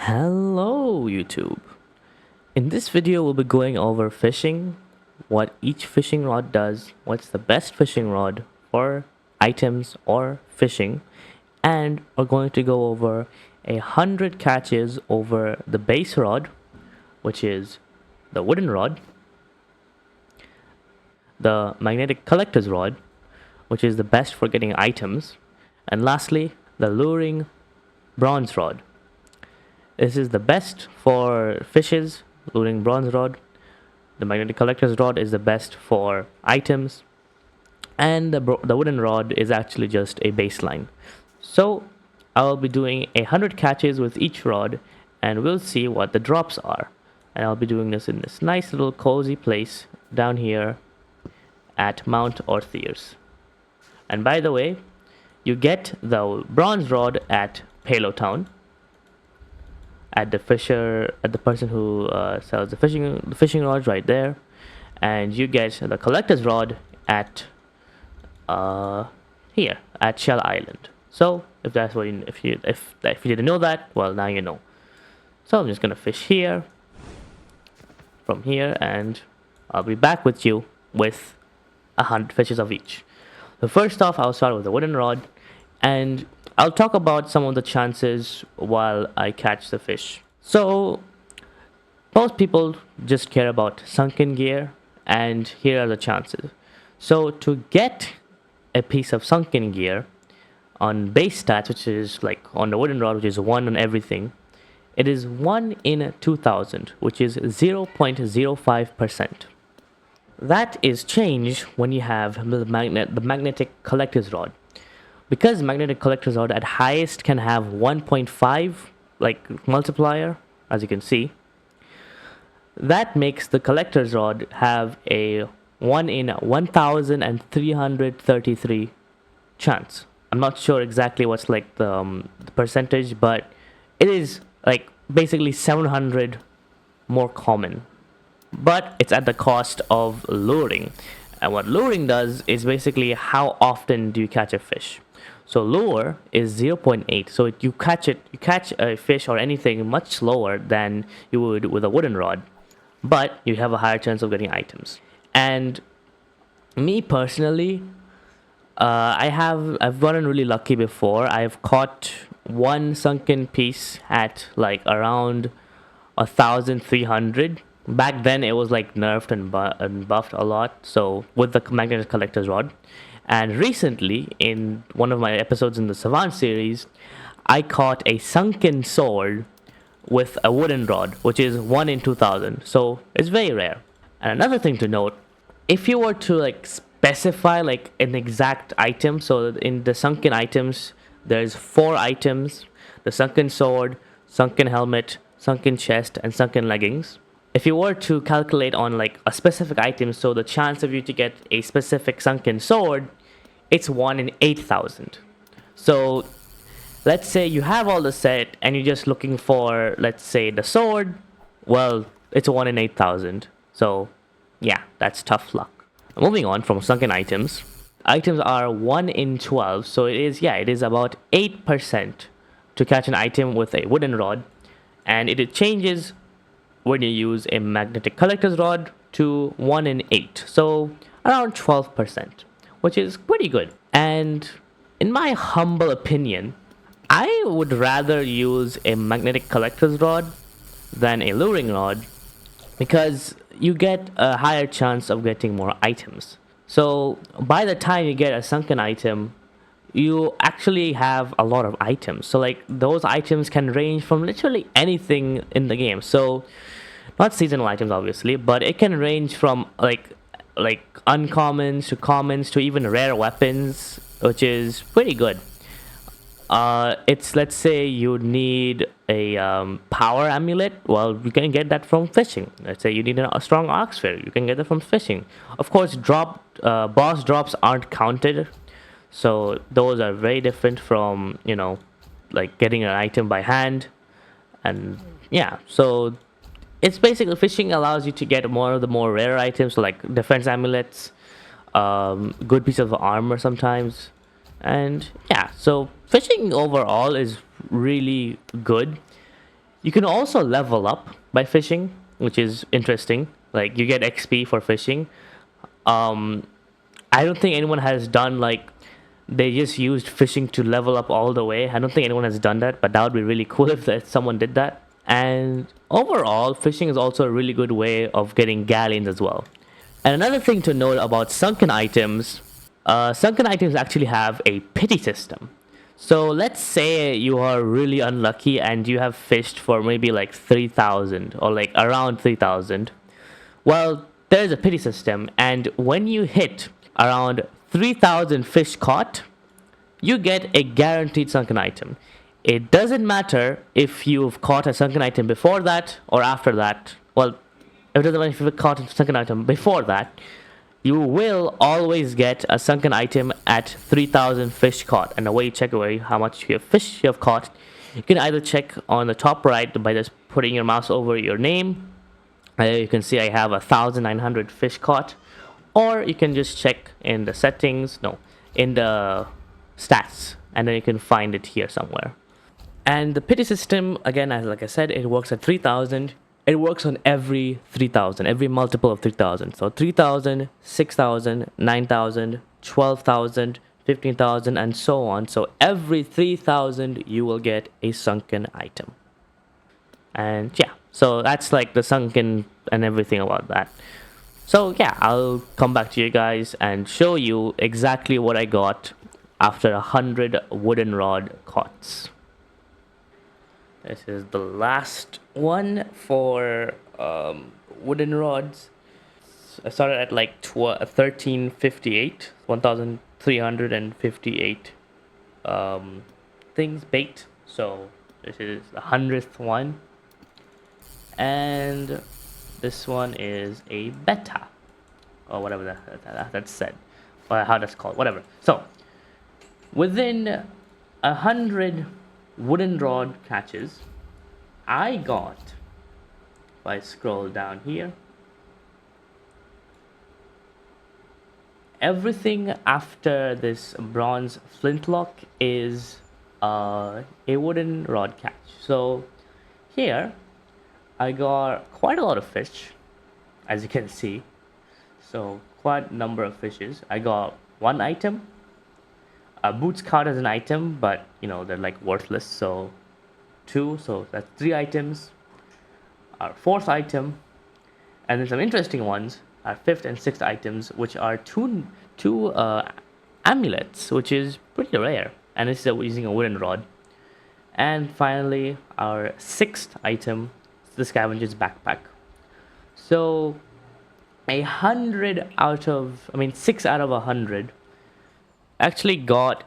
Hello YouTube. In this video we'll be going over fishing, what each fishing rod does, what's the best fishing rod for items or fishing, and we're going to go over 100 catches over the base rod, which is the wooden rod, the magnetic collector's rod, which is the best for getting items, and lastly the luring bronze rod. This is the best for fishes, luring bronze rod. The magnetic collector's rod is the best for items. And the wooden rod is actually just a baseline. So I'll be doing 100 catches with each rod and we'll see what the drops are. And I'll be doing this in this nice little cozy place down here at Mount Orthiers. And by the way, you get the bronze rod at Palo Town, at the person who sells the fishing rods right there, and you get the collector's rod at here at Shell Island. So if that's what if you didn't know that, well, now you know. So I'm just gonna fish here from here, and I'll be back with you with 100 fishes of each. So first off, I'll start with the wooden rod, and I'll talk about some of the chances while I catch the fish. So most people just care about sunken gear, and here are the chances. So to get a piece of sunken gear on base stats, which is like on the wooden rod, which is 1 on everything, it is 1 in 2,000, which is 0.05%. That is changed when you have the magnetic collector's rod. Because magnetic collector's rod at highest can have 1.5 like multiplier, as you can see, that makes the collector's rod have a 1 in 1,333 chance. I'm not sure exactly what's like the percentage, but it is like basically 700 more common. But it's at the cost of luring. And what luring does is basically how often do you catch a fish. So lure is 0.8. So you catch a fish or anything much slower than you would with a wooden rod, but you have a higher chance of getting items. And me personally, I've gotten really lucky before. I've caught one sunken piece at like around 1,300. Back then it was like nerfed and buffed a lot, so with the magnetic collector's rod. And recently, in one of my episodes in the Savant series, I caught a sunken sword with a wooden rod, which is 1 in 2,000. So it's very rare. And another thing to note, if you were to like specify like an exact item, so in the sunken items, there's 4 items: the sunken sword, sunken helmet, sunken chest, and sunken leggings. If you were to calculate on like a specific item, so the chance of you to get a specific sunken sword, it's 1 in 8,000. So let's say you have all the set and you're just looking for, let's say, the sword. Well, it's a 1 in 8,000. So yeah, that's tough luck. Moving on from sunken items. Items are 1 in 12. So it is about 8% to catch an item with a wooden rod. And it changes when you use a magnetic collector's rod to 1 in 8. So around 12%, which is pretty good. And in my humble opinion, I would rather use a magnetic collector's rod than a luring rod, because you get a higher chance of getting more items. So by the time you get a sunken item, you actually have a lot of items. So like those items can range from literally anything in the game. So not seasonal items obviously, but it can range from like uncommons to commons to even rare weapons, which is pretty good. It's, let's say you need a power amulet. Well, you can get that from fishing. Let's say you need a strong ox spear. You can get that from fishing. Of course, boss drops aren't counted, so those are very different from, you know, like getting an item by hand. And yeah, so it's basically, fishing allows you to get more of the more rare items, so like defense amulets, good piece of armor sometimes. And yeah, so fishing overall is really good. You can also level up by fishing, which is interesting. Like you get XP for fishing. Um, I don't think anyone has done like they just used fishing to level up all the way. I don't think anyone has done that, but that would be really cool if someone did that. And overall, fishing is also a really good way of getting galleons as well. And another thing to note about sunken items actually have a pity system. So let's say you are really unlucky and you have fished for maybe like 3,000 or like around 3,000. Well, there's a pity system, and when you hit around 3,000 fish caught, you get a guaranteed sunken item. It doesn't matter if you've caught a sunken item before that or after that. Well, it doesn't matter if you've caught a sunken item before that. You will always get a sunken item at 3,000 fish caught. And the way you check away how much fish you have caught, you can either check on the top right by just putting your mouse over your name. You can see I have 1,900 fish caught. Or you can just check in the settings, no, in the stats, and then you can find it here somewhere. And the pity system, again, as like I said, it works at 3,000. It works on every 3,000, every multiple of 3,000. So 3,000, 6,000, 9,000, 12,000, 15,000, and so on. So every 3,000, you will get a sunken item. And yeah, so that's like the sunken and everything about that. So yeah, I'll come back to you guys and show you exactly what I got after 100 wooden rod cots. This is the last one for wooden rods. I started at like 1358, 1,358 things baked. So this is the 100th one, and this one is a beta or whatever that's said, or how that's called, whatever. So within 100 wooden rod catches, I got, if I scroll down here, everything after this bronze flintlock is a wooden rod catch. So here I got quite a lot of fish, as you can see. So quite a number of fishes. I got one item. Boots count as an item, but you know they're like worthless. So two, so that's 3 items. Our 4th item, and then some interesting ones. Our 5th and 6th items, which are two amulets, which is pretty rare, and this is using a wooden rod. And finally, our 6th item, the scavenger's backpack. So 6 out of 100 actually got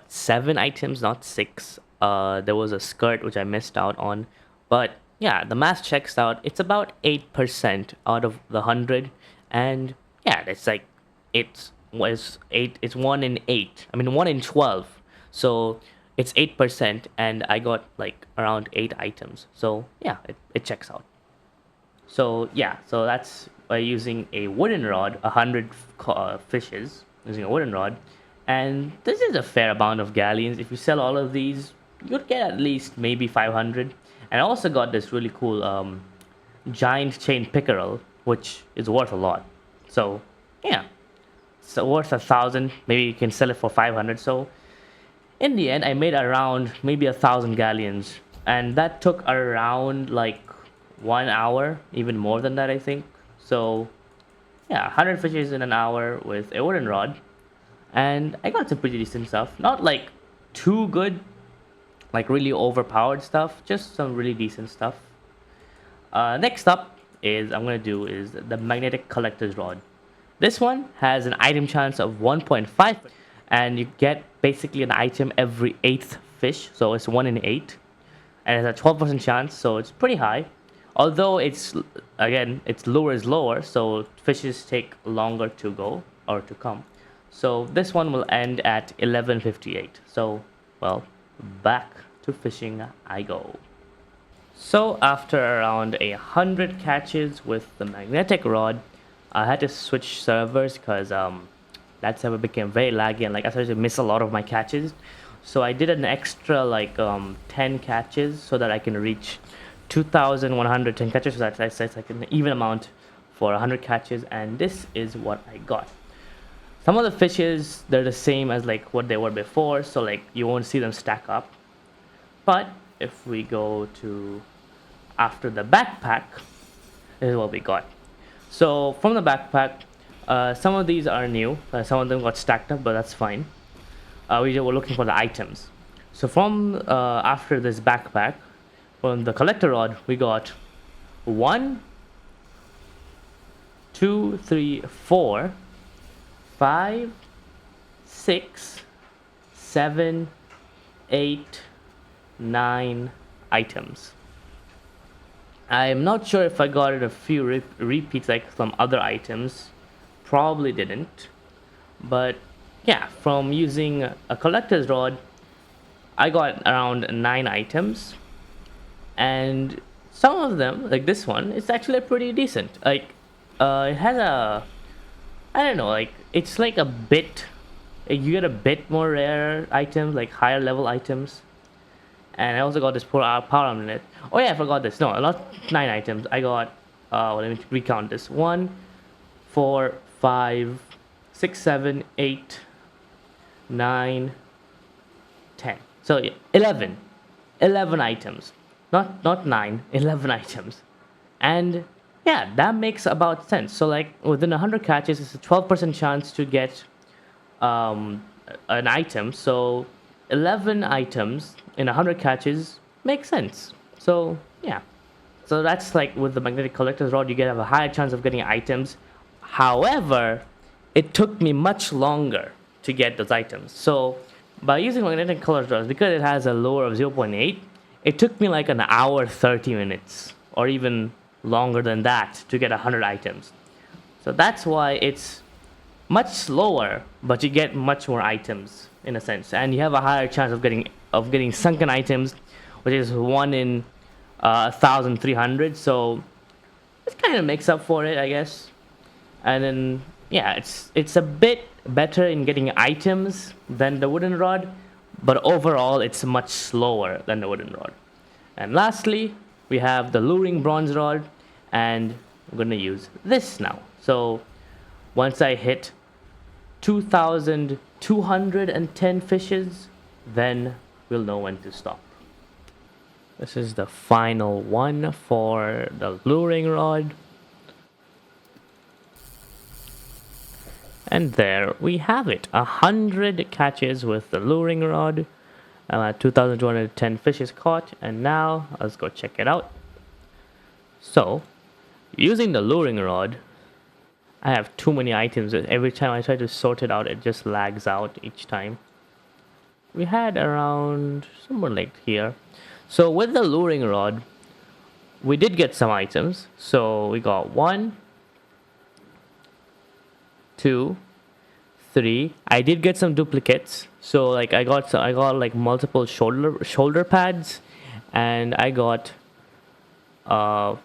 7 items, not 6. There was a skirt which I missed out on, but yeah, the math checks out. It's about 8% out of the 100, and yeah, it's like it's 1 in 8. I mean 1 in 12. So it's 8%, and I got like around 8 items. So yeah, it checks out. So yeah, so that's by using a wooden rod, 100 fishes using a wooden rod. And this is a fair amount of galleons. If you sell all of these, you'd get at least maybe 500. And I also got this really cool giant chain pickerel, which is worth a lot. So yeah, it's worth 1,000. Maybe you can sell it for 500. So in the end, I made around maybe 1,000 galleons, and that took around like 1 hour, even more than that, I think. So yeah, 100 fishes in an hour with a wooden rod. And I got some pretty decent stuff. Not like too good, like really overpowered stuff, just some really decent stuff. Next up is the magnetic collector's rod. This one has an item chance of 1.5, and you get basically an item every 8th fish, so it's 1 in 8, and it's a 12% chance, so it's pretty high. Although its lure is lower, so fishes take longer to go or to come. So this one will end at 1158. So, well, back to fishing I go. So after around 100 catches with the magnetic rod, I had to switch servers because that server became very laggy, and like I started to miss a lot of my catches. So I did an extra like 10 catches so that I can reach 2,110 catches. So that's like an even amount for 100 catches, and this is what I got. Some of the fishes, they're the same as like what they were before, so like you won't see them stack up. But if we go to after the backpack, this is what we got. So from the backpack, some of these are new, some of them got stacked up, but that's fine. We were looking for the items. So from after this backpack, from the collector rod, we got 1, 2, 3, 4, 5, 6, 7, 8, 9 items. I'm not sure if I got it a few repeats like some other items. Probably didn't. But yeah, from using a collector's rod, I got around 9 items. And some of them, like this one, it's actually pretty decent. Like, it has a, I don't know, like, it's like a bit, you get a bit more rare items, like higher level items. And I also got this power amulet. Oh yeah, I forgot this. No, not 9 items. I got, let me recount this. 1, 4, 5, 6, 7, 8, 9, 10. So yeah, 11. 11 items. Not 9, 11 items. And yeah, that makes about sense. So like within 100 catches, it's a 12% chance to get an item. So 11 items in 100 catches makes sense. So yeah, so that's like with the magnetic collector's rod, you have a higher chance of getting items. However, it took me much longer to get those items. So by using magnetic collector's rod, because it has a lure of 0.8, it took me like an hour 30 minutes or even longer than that to get 100 items. So that's why it's much slower, but you get much more items in a sense, and you have a higher chance of getting sunken items, which is 1 in 1,300. So it kind of makes up for it, I guess. And then yeah, it's a bit better in getting items than the wooden rod, but overall it's much slower than the wooden rod. And lastly, we have the luring bronze rod, and I'm gonna use this now. So once I hit 2,210 fishes, then we'll know when to stop. This is the final one for the luring rod. And there we have it. 100 catches with the luring rod. I'm at 2,210 fishes caught, and now let's go check it out. So, using the luring rod, I have too many items. Every time I try to sort it out, it just lags out each time. We had around somewhere like here. So with the luring rod, we did get some items. So we got 1, 2, 3. I did get some duplicates. So like I got like multiple shoulder pads, and I got so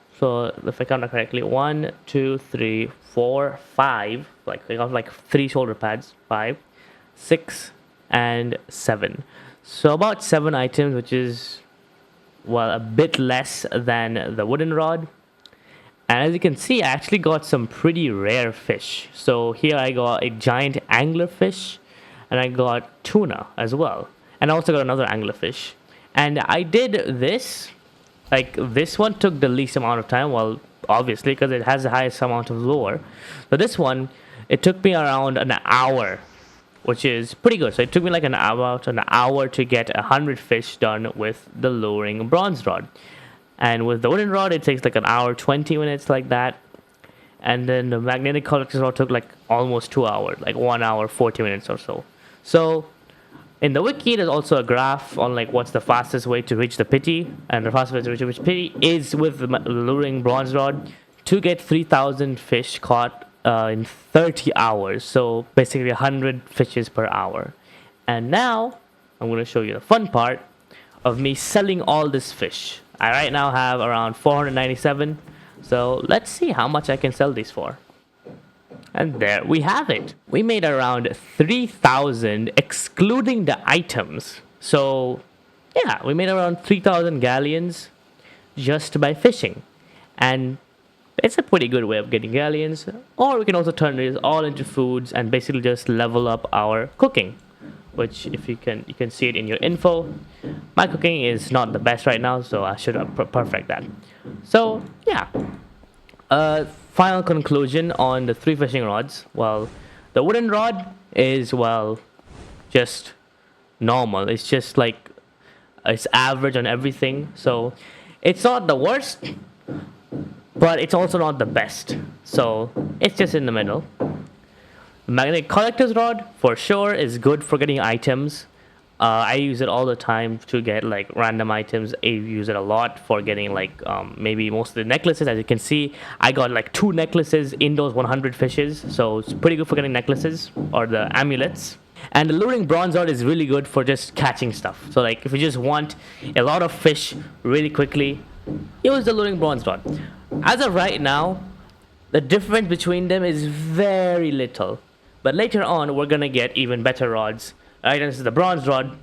if I count it correctly, 1, 2, 3, 4, 5. Like I got like 3 shoulder pads, 5, 6, and 7. So about 7 items, which is, well, a bit less than the wooden rod. And as you can see, I actually got some pretty rare fish. So here I got a giant anglerfish, and I got tuna as well. And I also got another anglerfish. And I did this, like this one took the least amount of time, well, obviously, because it has the highest amount of lure. So this one, it took me around an hour, which is pretty good. So it took me like about an hour to get 100 fish done with the luring bronze rod. And with the wooden rod, it takes like an hour, 20 minutes like that. And then the magnetic collector's rod took like almost 2 hours, like 1 hour, 40 minutes or so. So in the wiki, there's also a graph on like what's the fastest way to reach the pity. And the fastest way to reach the pity is with the luring bronze rod to get 3,000 fish caught in 30 hours. So basically 100 fishes per hour. And now I'm going to show you the fun part of me selling all this fish. I right now have around 497. So let's see how much I can sell these for. And there we have it. We made around 3,000 excluding the items. So yeah, we made around 3,000 galleons just by fishing. And it's a pretty good way of getting galleons. Or we can also turn this all into foods and basically just level up our cooking. Which, if you can see it in your info. My cooking is not the best right now, so I should perfect that. So yeah. Final conclusion on the 3 fishing rods. Well, the wooden rod is, well, just normal. It's just like it's average on everything. So it's not the worst, but it's also not the best. So it's just in the middle. Magnetic collector's rod for sure is good for getting items. I use it all the time to get like random items. I use it a lot for getting like maybe most of the necklaces. As you can see, I got like 2 necklaces in those 100 fishes. So it's pretty good for getting necklaces or the amulets. And the luring bronze rod is really good for just catching stuff. So like if you just want a lot of fish really quickly, use the luring bronze rod. As of right now, the difference between them is very little. But later on, we're gonna get even better rods. Right, and this is the bronze rod.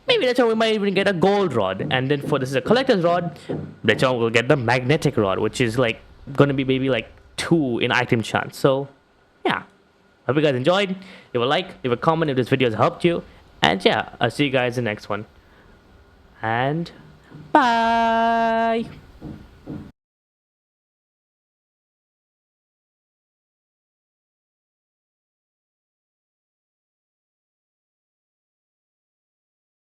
Maybe later on we might even get a gold rod. And then for this is a collector's rod, later on we'll get the magnetic rod, which is like gonna be maybe like 2 in item chance. So yeah. Hope you guys enjoyed. Leave a like, leave a comment if this video has helped you. And yeah, I'll see you guys in the next one. And bye.